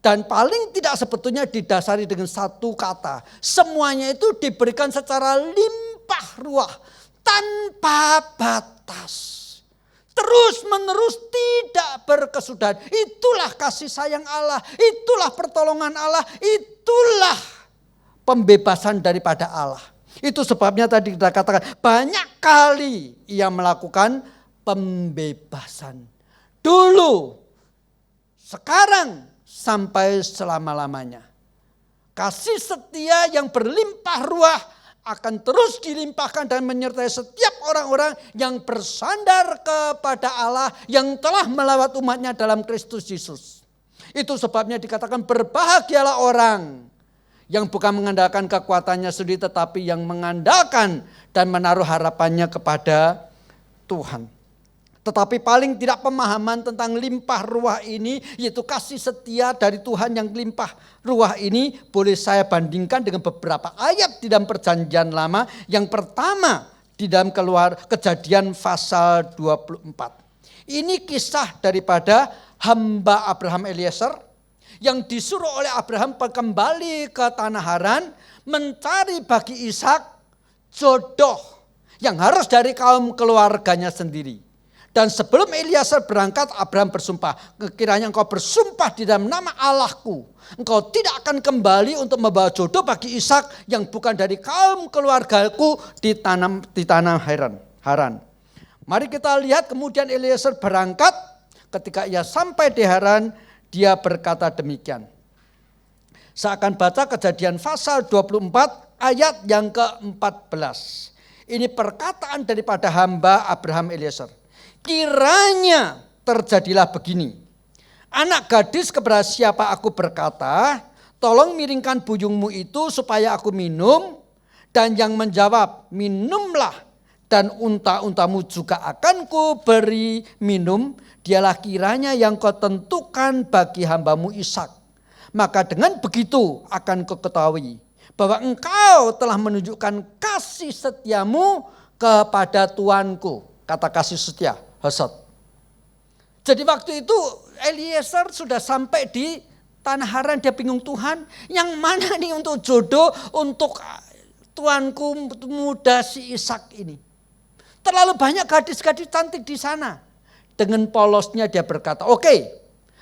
A: Dan paling tidak sebetulnya didasari dengan satu kata. Semuanya itu diberikan secara limpah ruah, tanpa batas. Terus menerus tidak berkesudahan. Itulah kasih sayang Allah, itulah pertolongan Allah, itulah pembebasan daripada Allah. Itu sebabnya tadi kita katakan banyak kali Ia melakukan pembebasan. Dulu, sekarang, sampai selama-lamanya. Kasih setia yang berlimpah ruah akan terus dilimpahkan dan menyertai setiap orang-orang yang bersandar kepada Allah yang telah melawat umatnya dalam Kristus Yesus. Itu sebabnya dikatakan berbahagialah orang yang bukan mengandalkan kekuatannya sendiri tetapi yang mengandalkan dan menaruh harapannya kepada Tuhan. Tetapi paling tidak pemahaman tentang limpah ruah ini, yaitu kasih setia dari Tuhan yang limpah ruah ini, boleh saya bandingkan dengan beberapa ayat di dalam Perjanjian Lama. Yang pertama di dalam Kejadian pasal 24. Ini kisah daripada hamba Abraham Eliezer yang disuruh oleh Abraham kembali ke tanah Haran mencari bagi Ishak jodoh yang harus dari kaum keluarganya sendiri. Dan sebelum Eliezer berangkat, Abraham bersumpah, kiranya engkau bersumpah di dalam nama Allahku, engkau tidak akan kembali untuk membawa jodoh bagi Ishak yang bukan dari kaum keluargaku di tanah Haran. Mari kita lihat kemudian Eliezer berangkat, ketika ia sampai di Haran, dia berkata demikian. Saya akan baca Kejadian pasal 24 ayat yang ke-14. Ini perkataan daripada hamba Abraham Eliezer. Kiranya terjadilah begini. Anak gadis kepada siapa aku berkata, tolong miringkan buyungmu itu supaya aku minum. Dan yang menjawab, minumlah. Dan unta-untamu juga akan ku beri minum. Dialah kiranya yang kau tentukan bagi hambamu Ishak. Maka dengan begitu akan kau ketahui bahwa engkau telah menunjukkan kasih setiamu kepada Tuanku. Kata kasih setia. Hesed. Jadi waktu itu Eliezer sudah sampai di tanah Haran, dia bingung Tuhan, yang mana nih untuk jodoh untuk tuanku muda si Ishak ini. Terlalu banyak gadis-gadis cantik di sana. Dengan polosnya dia berkata, oke,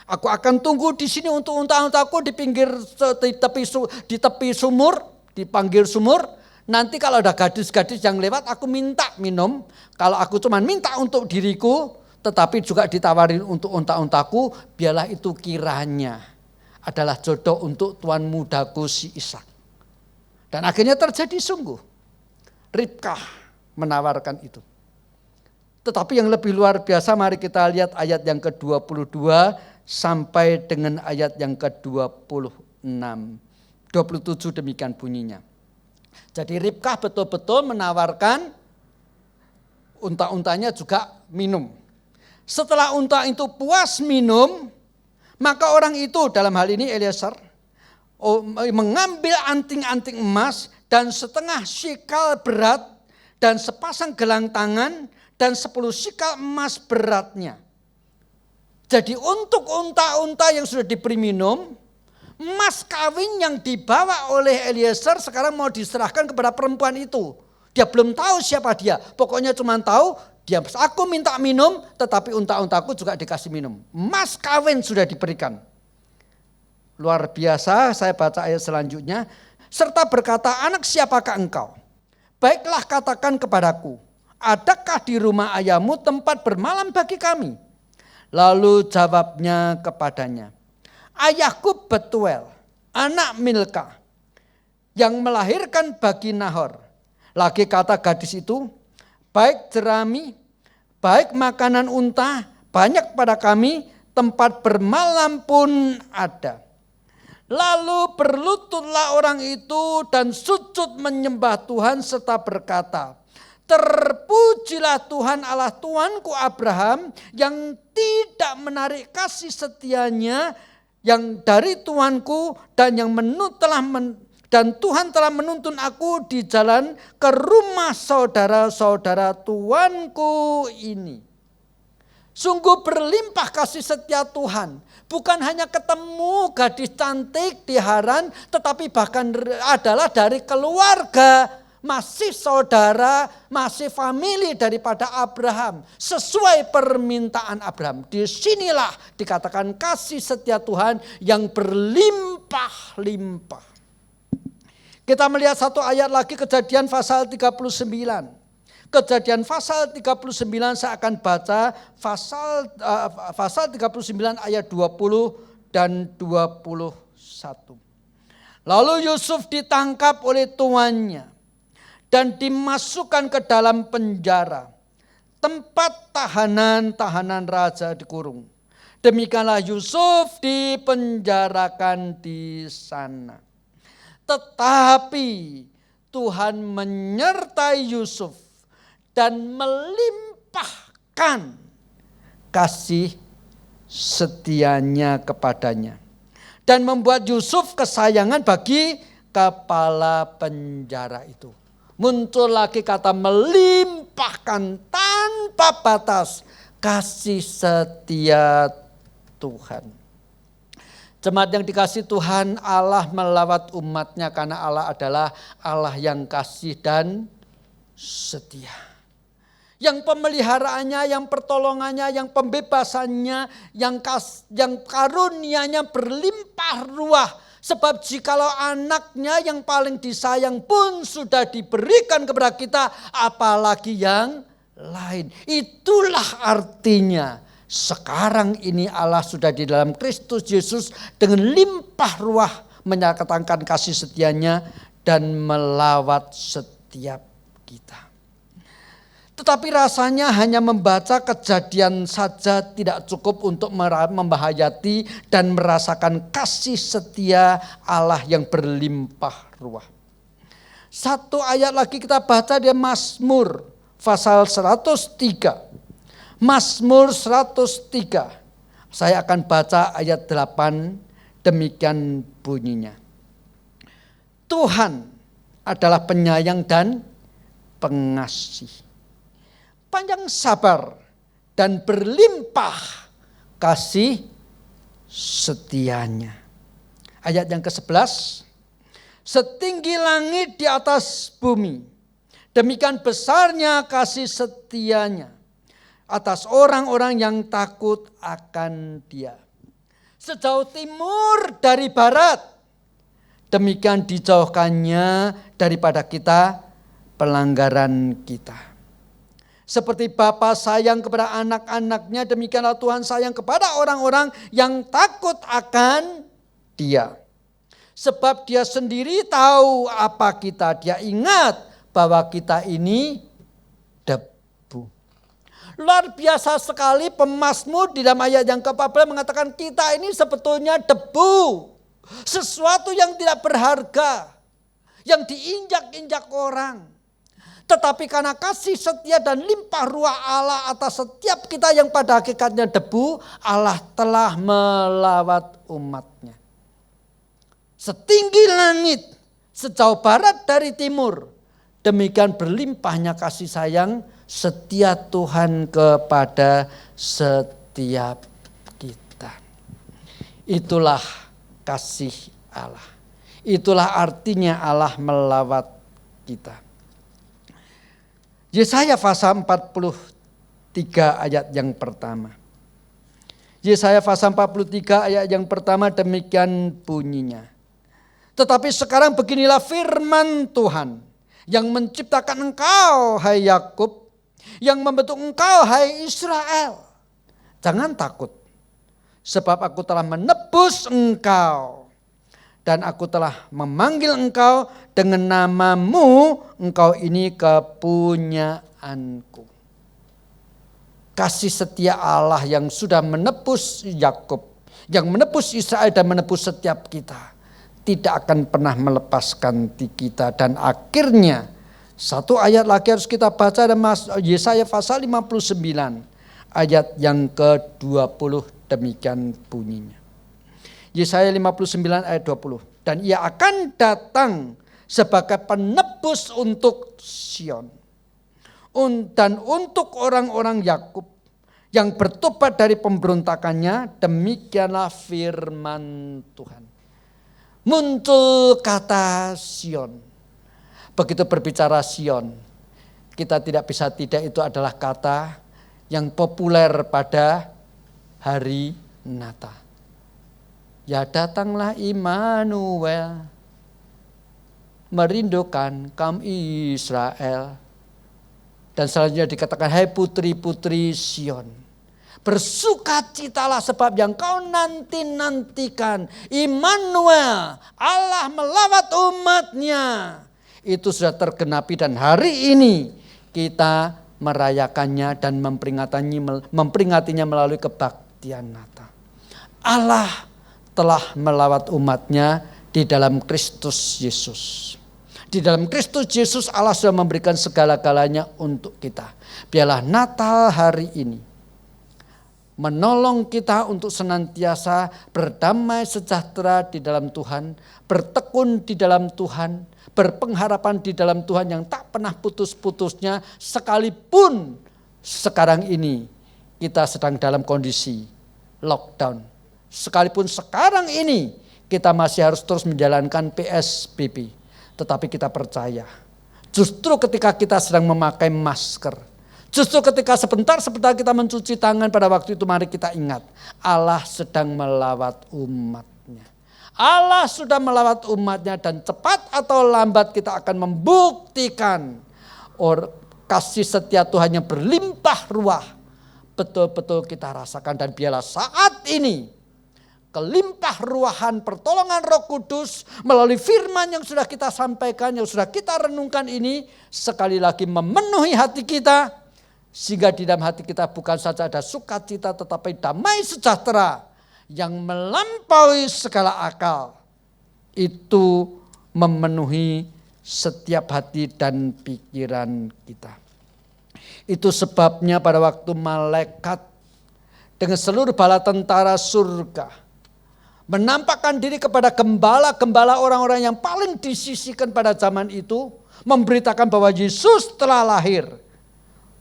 A: aku akan tunggu di sini untuk unta-untaku di pinggir di tepi sumur, di pinggir sumur. Nanti kalau ada gadis-gadis yang lewat aku minta minum. Kalau aku cuma minta untuk diriku, tetapi juga ditawarin untuk unta-untaku, biarlah itu kiranya adalah jodoh untuk tuan mudaku si Ishak. Dan akhirnya terjadi sungguh. Ribkah menawarkan itu. Tetapi yang lebih luar biasa, mari kita lihat ayat yang ke-22 sampai dengan ayat yang ke-26. 27 demikian bunyinya. Jadi Ribkah betul-betul menawarkan unta-untanya juga minum. Setelah unta itu puas minum, maka orang itu dalam hal ini Eliezer mengambil anting-anting emas dan setengah shikal berat dan sepasang gelang tangan dan 10 shikal emas beratnya. Jadi untuk unta-unta yang sudah diberi minum, emas kawin yang dibawa oleh Eliezer sekarang mau diserahkan kepada perempuan itu. Dia belum tahu siapa dia, pokoknya cuma tahu dia, aku minta minum tetapi unta-untaku juga dikasih minum. Emas kawin sudah diberikan. Luar biasa, saya baca ayat selanjutnya. Serta berkata, anak siapakah engkau? Baiklah katakan kepadaku, adakah di rumah ayahmu tempat bermalam bagi kami? Lalu jawabnya kepadanya, ayahku Betuel, anak Milka, yang melahirkan bagi Nahor. Lagi kata gadis itu, baik jerami, baik makanan unta, banyak pada kami, tempat bermalam pun ada. Lalu berlututlah orang itu dan sujud menyembah Tuhan serta berkata, terpujilah Tuhan Allah Tuanku Abraham yang tidak menarik kasih setianya yang dari Tuanku dan yang dan Tuhan telah menuntun aku di jalan ke rumah saudara-saudara Tuanku ini. Sungguh berlimpah kasih setia Tuhan. Bukan hanya ketemu gadis cantik di Haran, tetapi bahkan adalah dari keluarga, masih saudara, masih famili daripada Abraham. Sesuai permintaan Abraham. Disinilah dikatakan kasih setia Tuhan yang berlimpah-limpah. Kita melihat satu ayat lagi, Kejadian pasal 39. Kejadian pasal 39 saya akan baca pasal 39 ayat 20 dan 21. Lalu Yusuf ditangkap oleh tuannya dan dimasukkan ke dalam penjara, tempat tahanan raja dikurung. Demikianlah Yusuf dipenjarakan di sana. Tetapi Tuhan menyertai Yusuf dan melimpahkan kasih setianya kepadanya. Dan membuat Yusuf kesayangan bagi kepala penjara itu. Muncul lagi kata melimpahkan tanpa batas kasih setia Tuhan. Jemaat yang dikasih Tuhan, Allah melawat umatnya karena Allah adalah Allah yang kasih dan setia. Yang pemeliharaannya, yang pertolongannya, yang pembebasannya, yang karunianya berlimpah ruah. Sebab jikalau anaknya yang paling disayang pun sudah diberikan kepada kita, apalagi yang lain. Itulah artinya. Sekarang ini Allah sudah di dalam Kristus Yesus dengan limpah ruah menyatakan kasih setianya dan melawat setiap kita. Tetapi rasanya hanya membaca Kejadian saja tidak cukup untuk membahayati dan merasakan kasih setia Allah yang berlimpah ruah. Satu ayat lagi kita baca di Mazmur pasal 103. Mazmur 103, saya akan baca ayat 8, demikian bunyinya. Tuhan adalah penyayang dan pengasih, panjang sabar dan berlimpah kasih setianya. Ayat yang ke-11, setinggi langit di atas bumi, demikian besarnya kasih setianya atas orang-orang yang takut akan Dia. Sejauh timur dari barat, demikian dijauhkannya daripada kita pelanggaran kita. Seperti Bapa sayang kepada anak-anaknya, demikianlah Tuhan sayang kepada orang-orang yang takut akan Dia. Sebab Dia sendiri tahu apa kita, Dia ingat bahwa kita ini debu. Luar biasa sekali pemazmur di dalam ayat yang ke-14 mengatakan kita ini sebetulnya debu. Sesuatu yang tidak berharga, yang diinjak-injak orang. Tetapi karena kasih setia dan limpah ruah Allah atas setiap kita yang pada hakikatnya debu, Allah telah melawat umatnya. Setinggi langit, sejauh barat dari timur, demikian berlimpahnya kasih sayang setia Tuhan kepada setiap kita. Itulah kasih Allah. Itulah artinya Allah melawat kita. Yesaya pasal 43 ayat yang pertama. Yesaya pasal 43 ayat yang pertama demikian bunyinya. Tetapi sekarang beginilah firman Tuhan yang menciptakan engkau hai Yakub, yang membentuk engkau hai Israel. Jangan takut, sebab aku telah menebus engkau. Dan aku telah memanggil engkau dengan namamu, engkau ini kepunyaanku. Kasih setia Allah yang sudah menebus Yakub, yang menebus Israel dan menebus setiap kita, tidak akan pernah melepaskan kita. Dan akhirnya satu ayat lagi harus kita baca, dan Yesaya pasal 59 ayat yang ke-20 demikian bunyinya. Yesaya 59 ayat 20. Dan ia akan datang sebagai penebus untuk Sion. Dan untuk orang-orang Yakub yang bertobat dari pemberontakannya, demikianlah firman Tuhan. Muncul kata Sion. Begitu berbicara Sion, kita tidak bisa tidak, itu adalah kata yang populer pada hari Natal. Ya datanglah Immanuel, merindukan kaum Israel. Dan selanjutnya dikatakan, hai putri-putri Sion, bersukacitalah sebab yang kau nanti-nantikan, Immanuel, Allah melawat umatnya. Itu sudah tergenapi dan hari ini kita merayakannya dan memperingatinya melalui kebaktian Natal. Allah telah melawat umatnya di dalam Kristus Yesus. Di dalam Kristus Yesus Allah sudah memberikan segala-galanya untuk kita. Biarlah Natal hari ini menolong kita untuk senantiasa berdamai sejahtera di dalam Tuhan, bertekun di dalam Tuhan, berpengharapan di dalam Tuhan yang tak pernah putus-putusnya, sekalipun sekarang ini kita sedang dalam kondisi lockdown. Sekalipun sekarang ini kita masih harus terus menjalankan PSBB. Tetapi kita percaya, justru ketika kita sedang memakai masker, justru ketika sebentar-sebentar kita mencuci tangan pada waktu itu, mari kita ingat, Allah sedang melawat umatnya. Allah sudah melawat umatnya dan cepat atau lambat kita akan membuktikan kasih setia Tuhan yang berlimpah ruah. Betul-betul kita rasakan, dan biarlah saat ini kelimpah ruahan pertolongan Roh Kudus melalui firman yang sudah kita sampaikan, yang sudah kita renungkan ini sekali lagi memenuhi hati kita, sehingga di dalam hati kita bukan saja ada sukacita tetapi damai sejahtera yang melampaui segala akal. Itu memenuhi setiap hati dan pikiran kita. Itu sebabnya pada waktu malaikat dengan seluruh bala tentara surga menampakkan diri kepada gembala-gembala orang-orang yang paling disisihkan pada zaman itu, memberitakan bahwa Yesus telah lahir,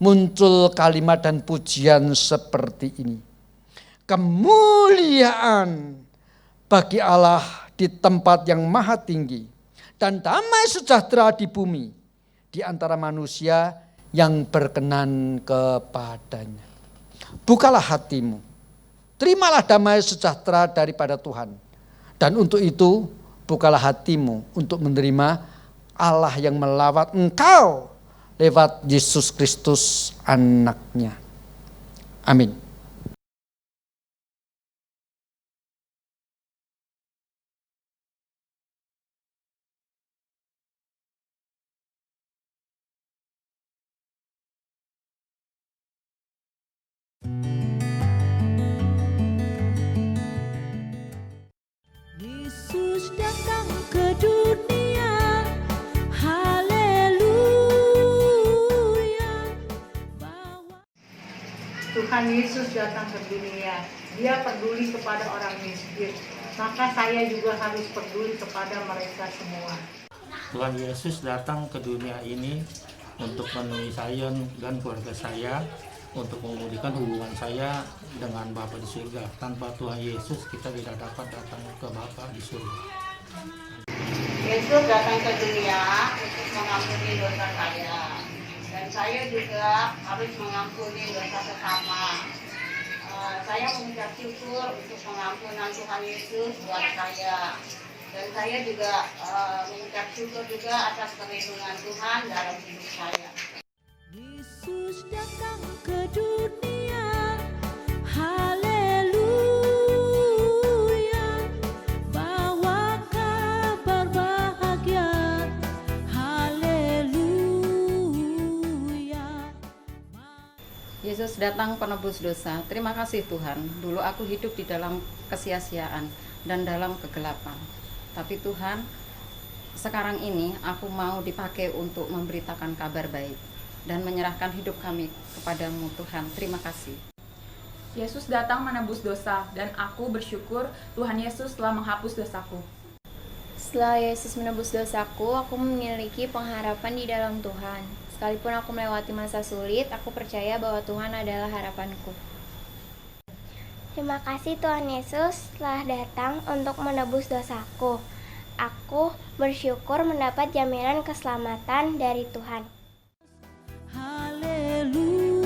A: muncul kalimat dan pujian seperti ini. Kemuliaan bagi Allah di tempat yang maha tinggi, dan damai sejahtera di bumi di antara manusia yang berkenan kepadanya. Bukalah hatimu, terimalah damai sejahtera daripada Tuhan. Dan untuk itu bukalah hatimu untuk menerima Allah yang melawat engkau lewat Yesus Kristus anaknya. Amin.
C: Yesus datang ke dunia, haleluya. Tuhan Yesus datang ke dunia, Dia peduli kepada orang miskin. Maka saya juga harus peduli kepada mereka semua.
D: Tuhan Yesus datang ke dunia ini untuk menemui saya dan keluarga saya, untuk memulihkan hubungan saya dengan Bapa di surga. Tanpa Tuhan Yesus kita tidak dapat datang ke Bapa di surga.
E: Yesus datang ke dunia untuk mengampuni dosa saya, dan saya juga harus mengampuni dosa sesama. Saya mengucap syukur untuk pengampunan Tuhan Yesus buat saya, dan saya juga mengucap syukur juga atas perlindungan Tuhan dalam hidup saya.
F: Yesus datang ke dunia, haleluya, bawa kabar bahagia, haleluya.
G: Yesus datang penebus dosa. Terima kasih Tuhan. Dulu aku hidup di dalam kesia-siaan dan dalam kegelapan. Tapi Tuhan, sekarang ini aku mau dipakai untuk memberitakan kabar baik dan menyerahkan hidup kami kepadamu Tuhan. Terima kasih.
H: Yesus datang menebus dosa, dan aku bersyukur Tuhan Yesus telah menghapus dosaku.
I: Setelah Yesus menebus dosaku, aku memiliki pengharapan di dalam Tuhan. Sekalipun aku melewati masa sulit, aku percaya bahwa Tuhan adalah harapanku.
J: Terima kasih Tuhan Yesus telah datang untuk menebus dosaku. Aku bersyukur mendapat jaminan keselamatan dari Tuhan.
F: Haleluya.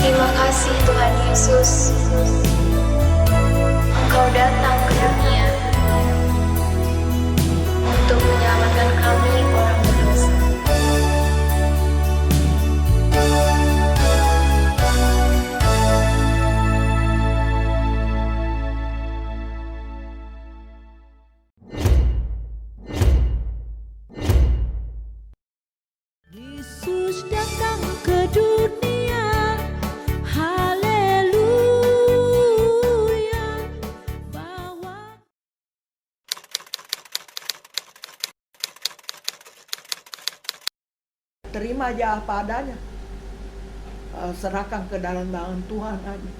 J: Terima kasih Tuhan Yesus. Engkau datang ke dunia untuk menyelamatkan kami orang berdosa.
F: Yesus datang ke dunia, haleluya, bawa.
K: Terima aja apa adanya, serahkan ke dalam tangan Tuhan aja.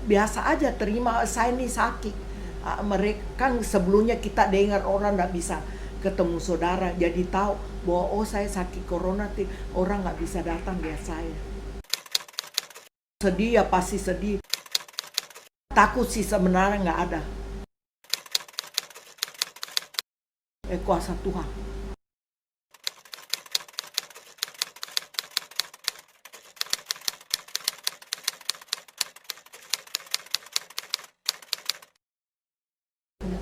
K: Biasa aja terima, saya ini sakit. Mereka kan sebelumnya kita dengar orang nggak bisa ketemu saudara, jadi tahu bahwa oh saya sakit corona, orang nggak bisa datang lihat saya. Sedih ya pasti sedih. Takut sih sebenarnya nggak ada. Kuasa Tuhan.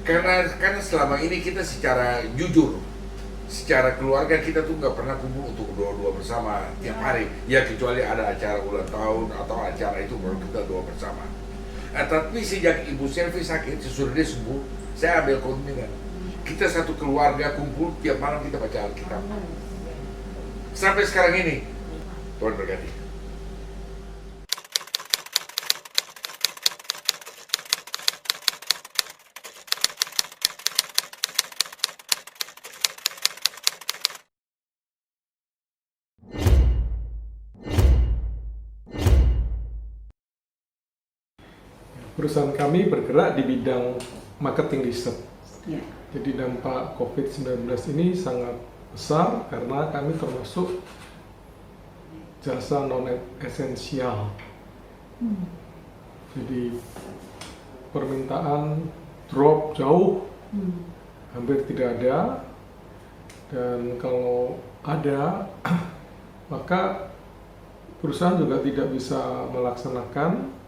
L: Karena selama ini kita secara jujur secara keluarga kita tuh nggak pernah kumpul untuk doa-doa bersama tiap hari. Ya kecuali ada acara ulang tahun atau acara itu baru kita doa bersama. Tapi sejak Ibu Selvi sakit, sesudah dia sembuh, saya ambil komitmen. Kita satu keluarga kumpul tiap malam kita baca Alkitab. Sampai sekarang ini, Tuhan berkati.
M: Perusahaan kami bergerak di bidang marketing riset.
C: Ya.
M: Jadi dampak COVID-19 ini sangat besar karena kami termasuk jasa non-esensial. Jadi permintaan drop jauh, hampir tidak ada. Dan kalau ada, maka perusahaan juga tidak bisa melaksanakan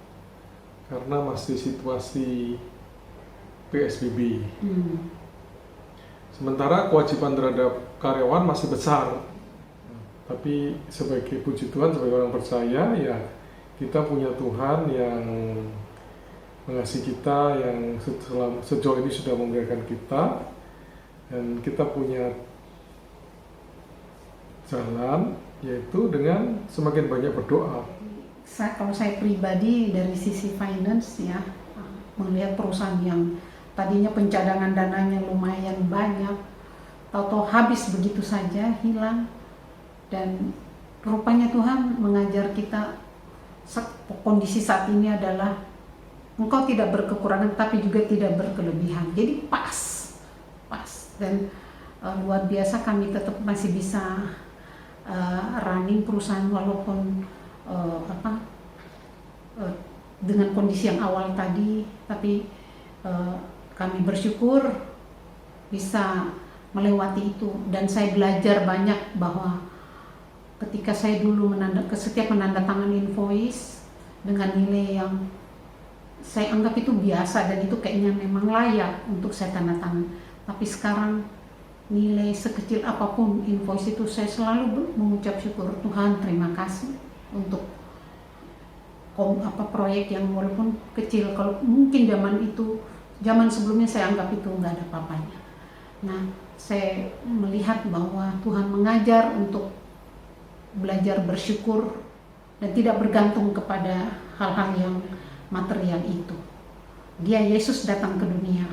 M: karena masih situasi PSBB. Sementara kewajiban terhadap karyawan masih besar. Tapi sebagai puji Tuhan, sebagai orang percaya, ya kita punya Tuhan yang mengasihi kita, yang sejauh ini sudah membiarkan kita, dan kita punya jalan, yaitu dengan semakin banyak berdoa.
C: Kalau saya pribadi dari sisi finance ya, melihat perusahaan yang tadinya pencadangan dananya lumayan banyak, tahu-tahu habis begitu saja, hilang. Dan rupanya Tuhan mengajar kita kondisi saat ini adalah engkau tidak berkekurangan tapi juga tidak berkelebihan. Jadi pas. Dan luar biasa kami tetap masih bisa running perusahaan walaupun dengan kondisi yang awal tadi, tapi kami bersyukur bisa melewati itu. Dan saya belajar banyak bahwa ketika saya dulu setiap menandatangani invoice dengan nilai yang saya anggap itu biasa dan itu kayaknya memang layak untuk saya tanda tangan, tapi sekarang nilai sekecil apapun invoice itu saya selalu mengucap syukur, Tuhan terima kasih untuk proyek yang walaupun kecil. Kalau mungkin zaman sebelumnya saya anggap itu nggak ada apa-apanya. Nah, saya melihat bahwa Tuhan mengajar untuk belajar bersyukur dan tidak bergantung kepada hal-hal yang material itu. Dia Yesus datang ke dunia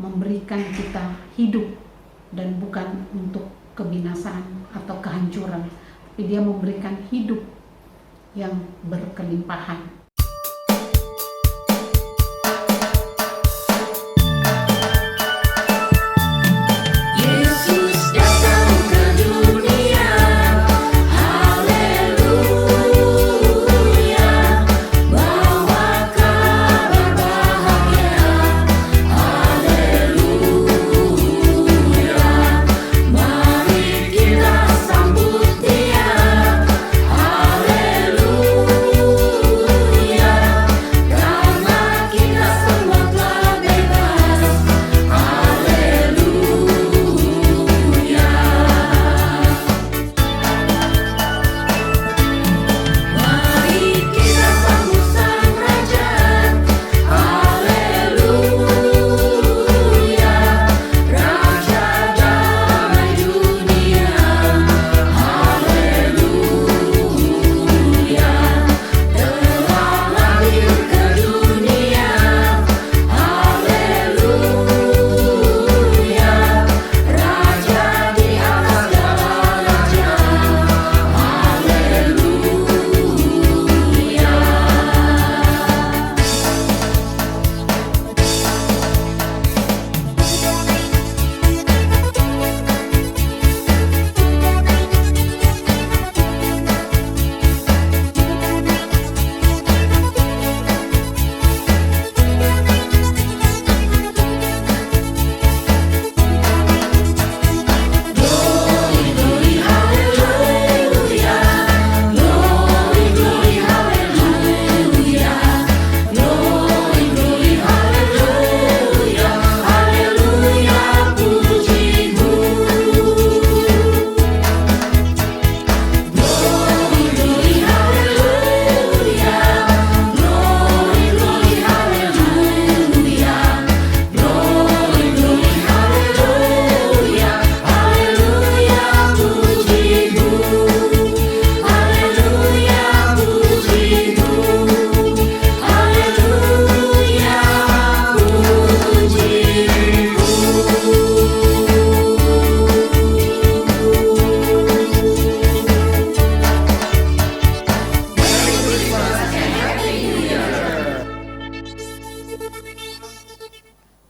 C: memberikan kita hidup dan bukan untuk kebinasaan atau kehancuran, tapi dia memberikan hidup yang berkelimpahan.
F: Yesus datang ke dunia, haleluya, bawa kabar bahagia, haleluya, mari kita sambut dia, haleluya.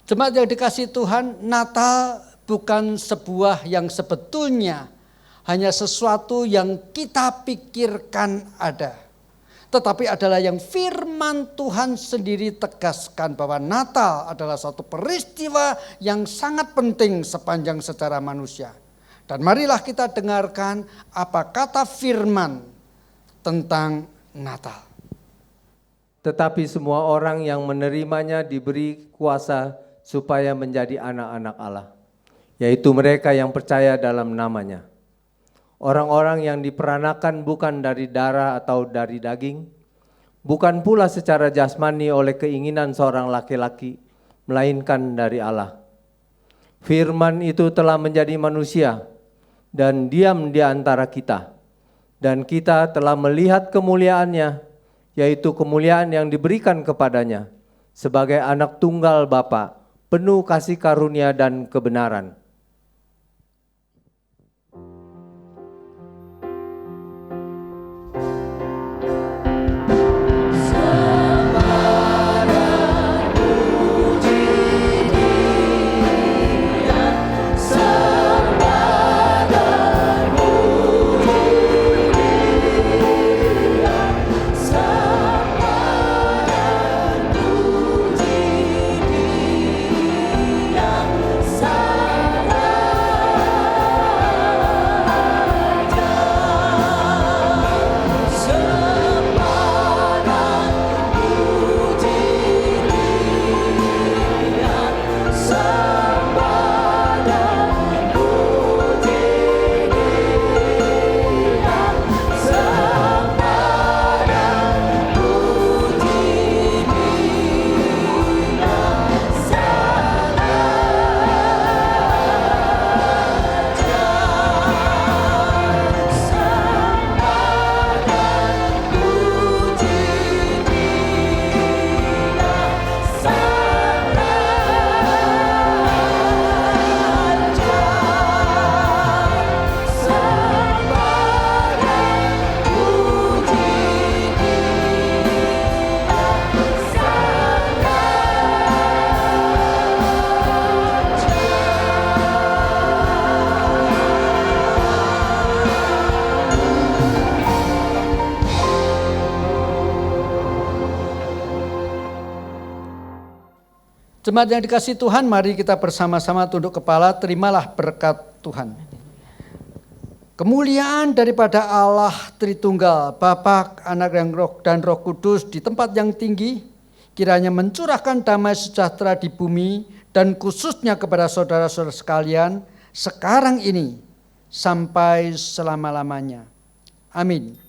A: Jemaat yang dikasihi Tuhan, Natal bukan sebuah yang sebetulnya hanya sesuatu yang kita pikirkan ada. Tetapi adalah yang firman Tuhan sendiri tegaskan bahwa Natal adalah suatu peristiwa yang sangat penting sepanjang sejarah manusia. Dan marilah kita dengarkan apa kata firman tentang Natal.
N: Tetapi semua orang yang menerimanya diberi kuasa supaya menjadi anak-anak Allah, yaitu mereka yang percaya dalam namanya. Orang-orang yang diperanakan bukan dari darah atau dari daging, bukan pula secara jasmani oleh keinginan seorang laki-laki, melainkan dari Allah. Firman itu telah menjadi manusia dan diam di antara kita, dan kita telah melihat kemuliaannya, yaitu kemuliaan yang diberikan kepadanya sebagai anak tunggal Bapa, penuh kasih karunia dan kebenaran.
A: Jemaat yang dikasihi Tuhan, mari kita bersama-sama tunduk kepala, terimalah berkat Tuhan. Kemuliaan daripada Allah Tritunggal, Bapa, Anak dan Roh Kudus di tempat yang tinggi, kiranya mencurahkan damai sejahtera di bumi dan khususnya kepada saudara-saudara sekalian sekarang ini sampai selama-lamanya. Amin.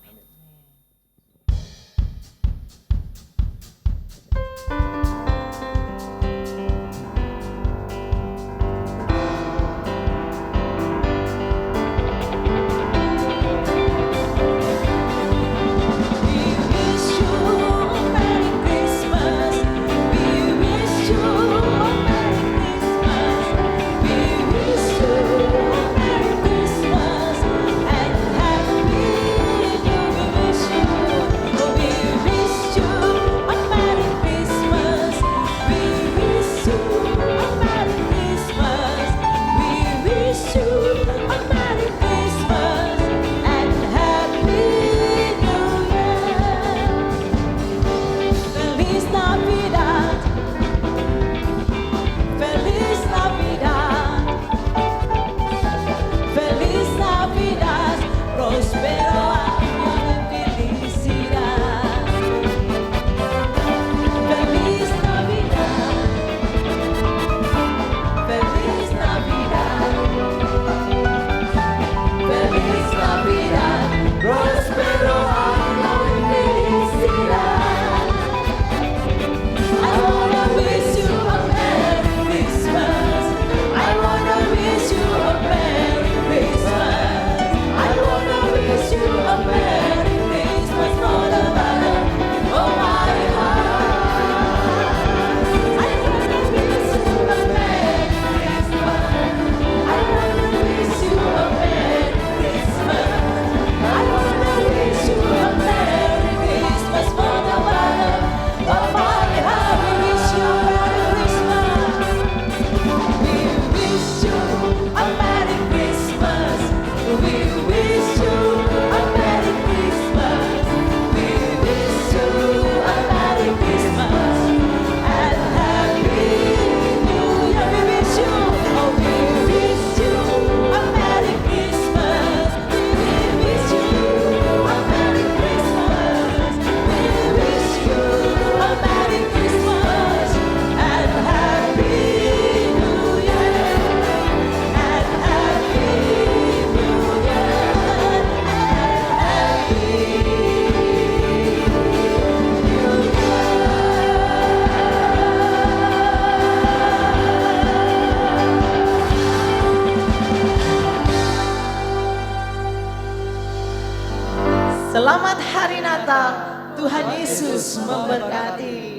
B: Selamat Hari Natal. Tuhan Yesus memberkati.